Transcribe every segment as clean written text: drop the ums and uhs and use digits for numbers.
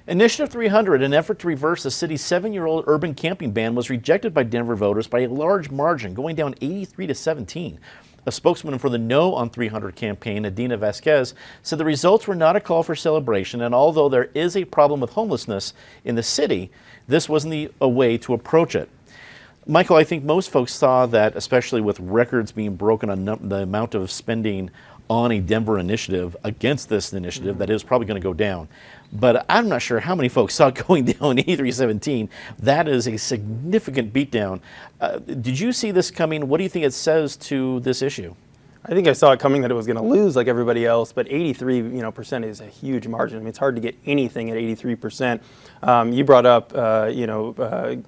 Initiative 300, an effort to reverse the city's 7-year-old urban camping ban, was rejected by Denver voters by a large margin, going down 83 to 17. A spokeswoman for the No on 300 campaign, Aldina Vasquez, said the results were not a call for celebration, and although there is a problem with homelessness in the city, this wasn't a way to approach it. Michael, I think most folks saw that, especially with records being broken on the amount of spending on a Denver initiative against this initiative, that is probably going to go down. But I'm not sure how many folks saw it going down 83-17. That is a significant beatdown. Did you see this coming? What do you think it says to this issue? I think I saw it coming that it was going to lose like everybody else, but 83% is a huge margin. I mean, it's hard to get anything at 83%. You brought up,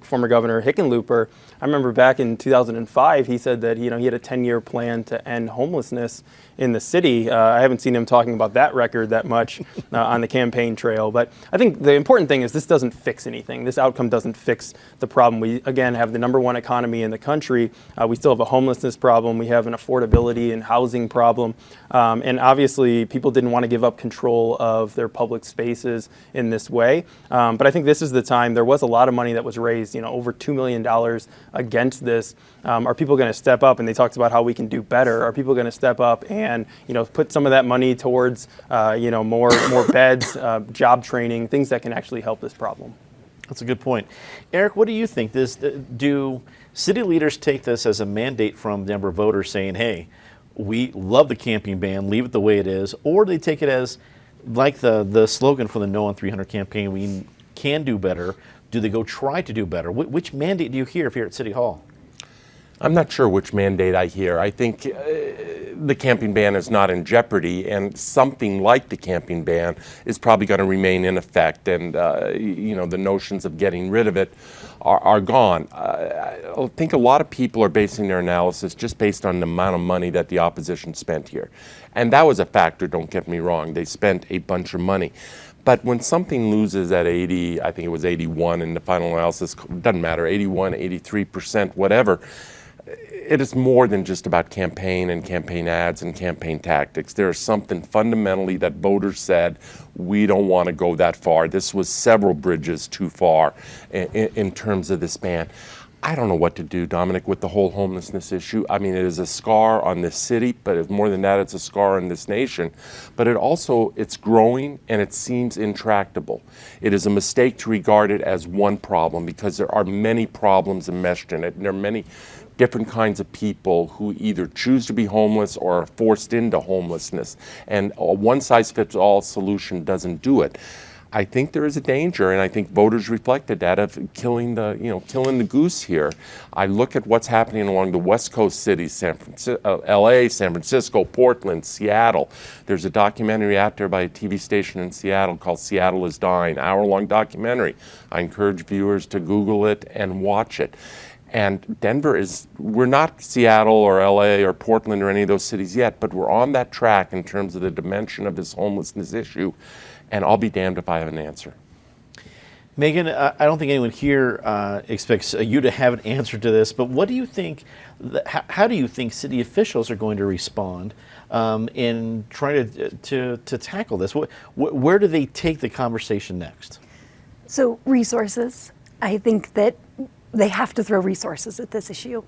former Governor Hickenlooper. I remember back in 2005, he said that he had a 10-year plan to end homelessness in the city. I haven't seen him talking about that record that much on the campaign trail. But I think the important thing is this doesn't fix anything. This outcome doesn't fix the problem. We, again, have the #1 economy in the country. We still have a homelessness problem. We have an affordability and housing problem. And obviously, people didn't want to give up control of their public spaces in this way. But I think this is the time. There was a lot of money that was raised, over $2 million against this. Are people going to step up? And they talked about how we can do better. Are people going to step up and put some of that money towards more beds, job training, things that can actually help this problem? That's a good point. Eric, what do you think? Do city leaders take this as a mandate from Denver voters saying, hey, we love the camping ban, leave it the way it is, or do they take it as, like the slogan for the No on 300 campaign, we can do better? Do they go try to do better? Which mandate do you hear here at City Hall? I'm not sure which mandate I hear. I think the camping ban is not in jeopardy, and something like the camping ban is probably going to remain in effect, and the notions of getting rid of it are gone. I think a lot of people are basing their analysis just based on the amount of money that the opposition spent here. And that was a factor, don't get me wrong. They spent a bunch of money. But when something loses at 80, I think it was 81 in the final analysis, doesn't matter, 81, 83%, whatever, it is more than just about campaign and campaign ads and campaign tactics. There is something fundamentally that voters said, we don't want to go that far. This was several bridges too far in terms of this ban. I don't know what to do, Dominic, with the whole homelessness issue. I mean, it is a scar on this city, but more than that, it's a scar on this nation. But it's growing and it seems intractable. It is a mistake to regard it as one problem because there are many problems enmeshed in it. And there are many different kinds of people who either choose to be homeless or are forced into homelessness. And a one-size-fits-all solution doesn't do it. I think there is a danger, and I think voters reflected that, of killing the goose here. I look at what's happening along the West Coast cities, San Francisco, LA, San Francisco, Portland, Seattle. There's a documentary out there by a TV station in Seattle called Seattle is Dying, hour-long documentary. I encourage viewers to Google it and watch it. And we're not Seattle or LA or Portland or any of those cities yet, but we're on that track in terms of the dimension of this homelessness issue. And I'll be damned if I have an answer. Megan, I don't think anyone here expects you to have an answer to this, but what do you think, how do you think city officials are going to respond in trying to tackle this? Where do they take the conversation next? So resources. I think that they have to throw resources at this issue.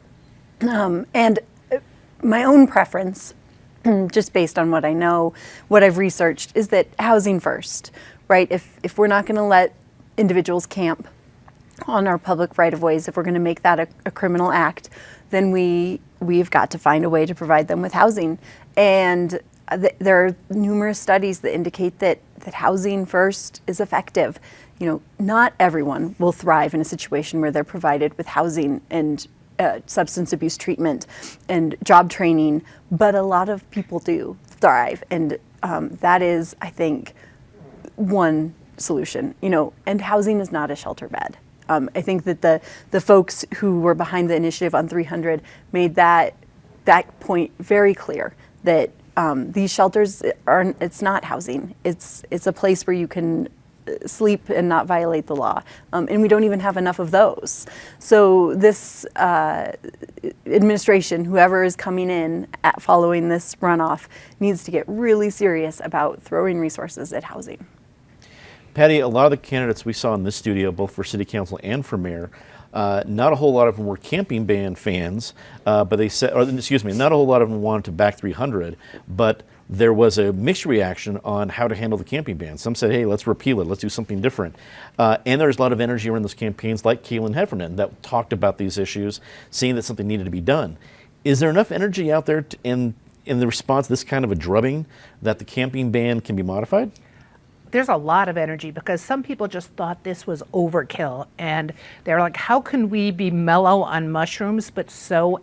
And my own preference, just based on what I know, what I've researched, is that housing first, right? If we're not going to let individuals camp on our public right-of-ways, if we're going to make that a criminal act, then we've got to find a way to provide them with housing. And there are numerous studies that indicate that housing first is effective. Not everyone will thrive in a situation where they're provided with housing and substance abuse treatment and job training, but a lot of people do thrive, and that is, I think, one solution. And housing is not a shelter bed. I think that the folks who were behind the initiative on 300 made that point very clear, that these shelters it's not housing. It's a place where you can sleep and not violate the law. And we don't even have enough of those. So this administration, whoever is coming in following this runoff, needs to get really serious about throwing resources at housing. Patty, a lot of the candidates we saw in this studio, both for city council and for mayor, not a whole lot of them were camping ban fans, but they said, or excuse me, not a whole lot of them wanted to back 300, but there was a mixed reaction on how to handle the camping ban. Some said, hey, let's repeal it, let's do something different. And there's a lot of energy around those campaigns like Caitlin Heffernan that talked about these issues, seeing that something needed to be done. Is there enough energy out there in the response to this kind of a drubbing that the camping ban can be modified? There's a lot of energy because some people just thought this was overkill, and they're like, how can we be mellow on mushrooms but so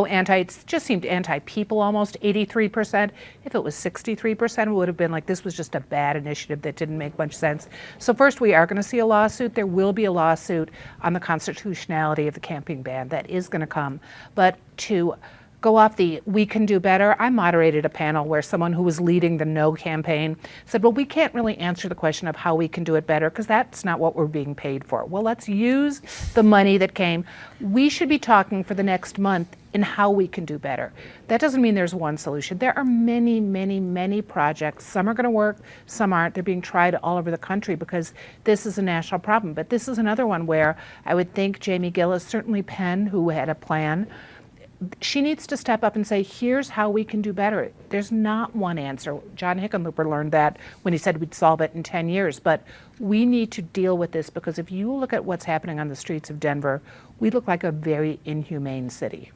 anti, it just seemed anti-people almost, 83%. If it was 63%, it would have been like this was just a bad initiative that didn't make much sense. So first, we are going to see a lawsuit. There will be a lawsuit on the constitutionality of the camping ban. That is going to come. But to go off the we can do better, I moderated a panel where someone who was leading the no campaign said, well, we can't really answer the question of how we can do it better because that's not what we're being paid for. Well, let's use the money that came. We should be talking for the next month in how we can do better. That doesn't mean there's one solution. There are many, many, many projects. Some are going to work, some aren't. They're being tried all over the country because this is a national problem. But this is another one where I would think Jamie Gillis, certainly Penn, who had a plan, she needs to step up and say, here's how we can do better. There's not one answer. John Hickenlooper learned that when he said we'd solve it in 10 years. But we need to deal with this because if you look at what's happening on the streets of Denver, we look like a very inhumane city.